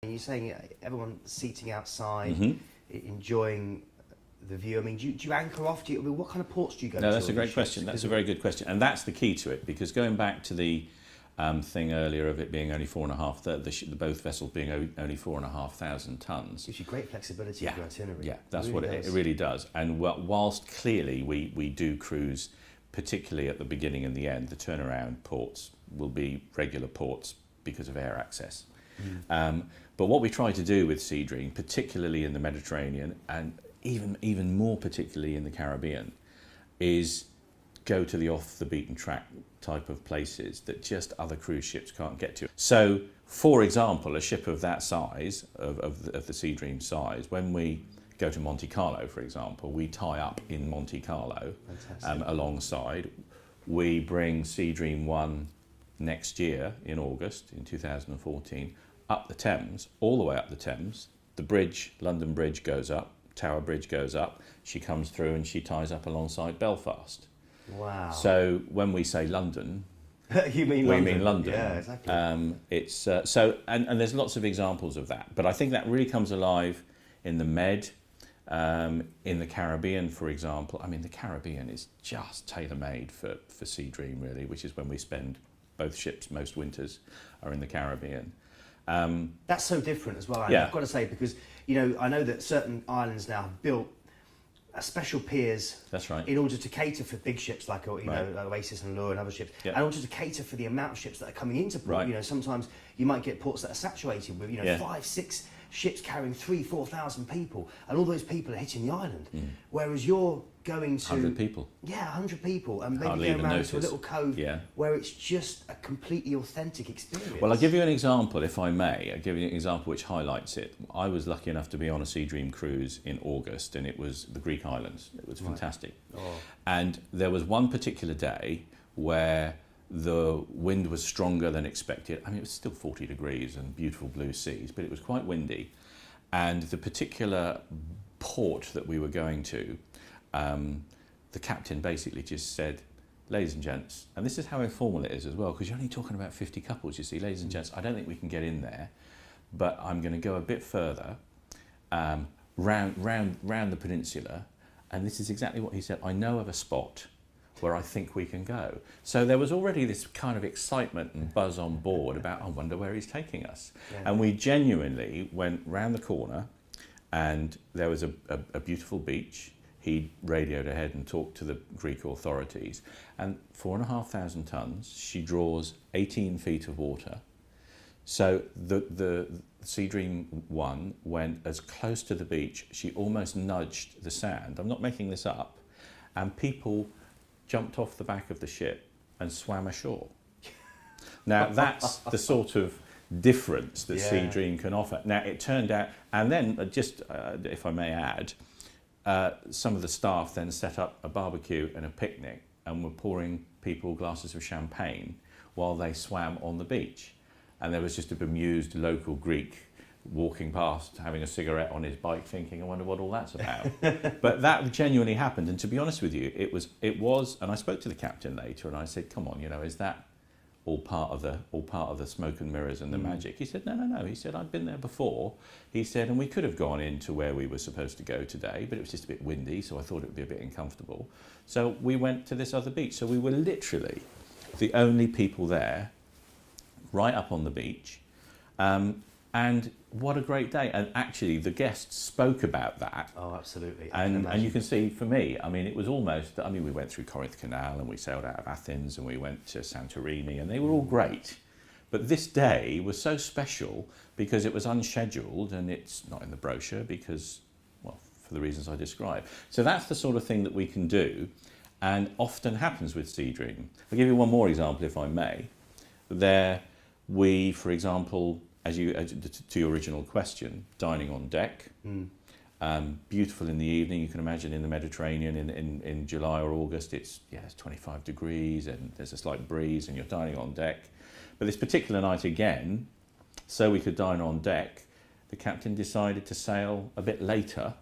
You're saying everyone seating outside, enjoying the view. I mean, do you anchor off? What kind of ports do you go to? No, that's a great question. That's a very good question. And that's the key to it, because going back to the thing earlier of it being only 4.5, both vessels being only 4,500 tons. Gives you great flexibility in your itinerary. Yeah, that's what it really does. And whilst clearly we do cruise, particularly at the beginning and the end, the turnaround ports will be regular ports because of air access. But what we try to do with Sea Dream, particularly in the Mediterranean and even more particularly in the Caribbean, is go to the off the beaten track type of places that just other cruise ships can't get to. So, for example, a ship of that size, of the Sea Dream size, when we go to Monte Carlo, for example, we tie up in Monte Carlo alongside. We bring Sea Dream 1 next year in August, in 2014, up the Thames, all the way up the Thames. The bridge, London Bridge goes up, Tower Bridge goes up, she comes through and she ties up alongside Belfast. Wow. So when we say London, we mean London. Yeah, exactly. It's and there's lots of examples of that, but I think that really comes alive in the Med, in the Caribbean, for example. I mean, the Caribbean is just tailor-made for Sea Dream, really, which is when we spend both ships most winters are in the Caribbean. That's so different as well. Yeah. I've got to say, because I know that certain islands now have built special piers. That's right. In order to cater for big ships like like Oasis and Allure and other ships, and also to cater for the amount of ships that are coming into port. Right. Sometimes you might get ports that are saturated with 5, 6 ships carrying 3,000-4,000 people, and all those people are hitting the island. Whereas you're going to 100 people. Yeah, 100 people, and maybe Hardly going even around notice. to a little cove Yeah. where it's just a completely authentic experience. Well, I'll give you an example, if I may. I'll give you an example which highlights it. I was lucky enough to be on a Sea Dream cruise in August, and it was the Greek islands. It was fantastic. Oh. And there was one particular day where the wind was stronger than expected. I mean, it was still 40 degrees and beautiful blue seas, but it was quite windy. And the particular port that we were going to, the captain basically just said, ladies and gents, and this is how informal it is as well, because you're only talking about 50 couples, you see, ladies and gents, I don't think we can get in there, but I'm going to go a bit further, round the peninsula, and this is exactly what he said, I know of a spot where I think we can go. So there was already this kind of excitement and buzz on board about, I wonder where he's taking us. Yeah. And we genuinely went round the corner, and there was a beautiful beach. He radioed ahead and talked to the Greek authorities. And 4,500 tons, she draws 18 feet of water. So the Sea Dream 1 went as close to the beach, she almost nudged the sand. I'm not making this up. And people jumped off the back of the ship and swam ashore. Now, that's the sort of difference that Sea Dream can offer. Now, it turned out, and then if I may add, some of the staff then set up a barbecue and a picnic and were pouring people glasses of champagne while they swam on the beach. And there was just a bemused local Greek walking past, having a cigarette on his bike, thinking, I wonder what all that's about. But that genuinely happened. And to be honest with you, it was, and I spoke to the captain later and I said, come on, is that all part of the smoke and mirrors and the magic? He said, no. He said, I've been there before. He said, and we could have gone into where we were supposed to go today, but it was just a bit windy, so I thought it would be a bit uncomfortable. So we went to this other beach. So we were literally the only people there, right up on the beach. And what a great day. And actually, the guests spoke about that. Oh, absolutely. And you can see, for me, I mean, it was almost, we went through Corinth Canal and we sailed out of Athens and we went to Santorini, and they were all great. But this day was so special because it was unscheduled, and it's not in the brochure because, well, for the reasons I described. So that's the sort of thing that we can do, and often happens with Sea Dream. I'll give you one more example, if I may. There, we, for example, to your original question, dining on deck, beautiful in the evening. You can imagine in the Mediterranean in July or August, it's 25 degrees and there's a slight breeze and you're dining on deck. But this particular night again, so we could dine on deck, the captain decided to sail a bit later,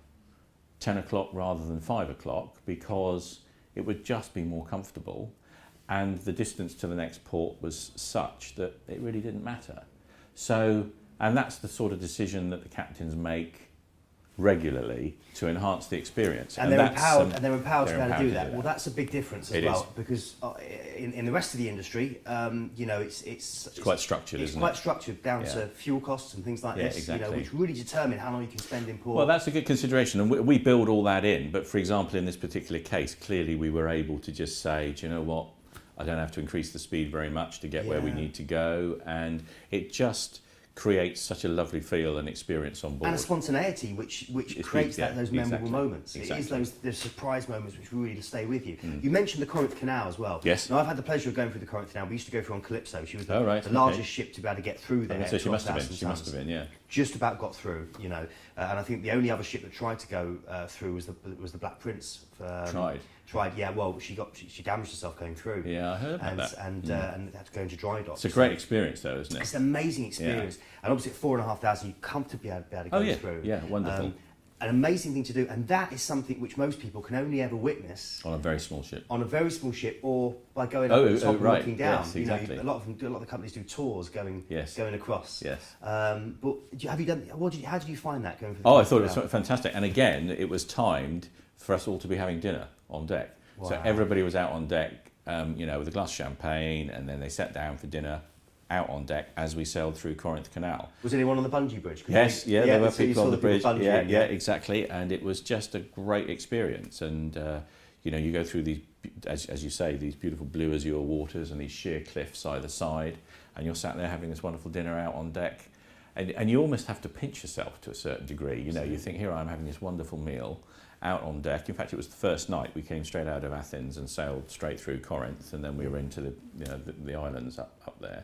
10 o'clock rather than 5 o'clock, because it would just be more comfortable, and the distance to the next port was such that it really didn't matter. So And that's the sort of decision that the captains make regularly to enhance the experience. And they're that's, empowered, and they're empowered to be able to do to that. Well, that's a big difference as It well, is. because in the rest of the industry, you know, it's quite structured, isn't it? It's quite structured down Yeah. to fuel costs and things like Yeah, this, exactly. you know, which really determine how long you can spend in port. Well, that's a good consideration, and we build all that in. But for example, in this particular case, clearly we were able to just say, do you know what? I don't have to increase the speed very much to get where we need to go, and it just creates such a lovely feel and experience on board. And a spontaneity which creates those memorable moments. Exactly. It is those surprise moments which really stay with you. You mentioned the Corinth Canal as well. Yes. Now, I've had the pleasure of going through the Corinth Canal. We used to go through on Calypso. She was the right, largest ship to be able to get through there. So she must have been. 12,000 She must have tons. been. Yeah. Just about got through, you know, and I think the only other ship that tried to go through was the Black Prince. Tried, yeah. Well, she damaged herself going through. Yeah, I heard about that. And had to go into dry dock. It's a great experience, though, isn't it? It's an amazing experience, and obviously at 4,500, you comfortably be able to go through. Yeah, wonderful. An amazing thing to do, and that is something which most people can only ever witness On a very small ship. on a very small ship, or by going up the top and right. looking down. Yes, exactly. You know, a lot of the companies do tours going across. Yes. But have you done? How did you find that going? I thought it was fantastic, and again, it was timed for us all to be having dinner on deck. Wow. So everybody was out on deck, you know, with a glass of champagne, and then they sat down for dinner out on deck as we sailed through Corinth Canal. Was anyone on the bungee bridge? Yes, there were so you people saw on the bridge. bungee, Yeah, exactly. And it was just a great experience. And you know, you go through these, as you say, these beautiful blue azure waters and these sheer cliffs either side, and you're sat there having this wonderful dinner out on deck, and you almost have to pinch yourself to a certain degree. You know, you think, here I am having this wonderful meal out on deck. In fact, it was the first night. We came straight out of Athens and sailed straight through Corinth, and then we were into the islands up there.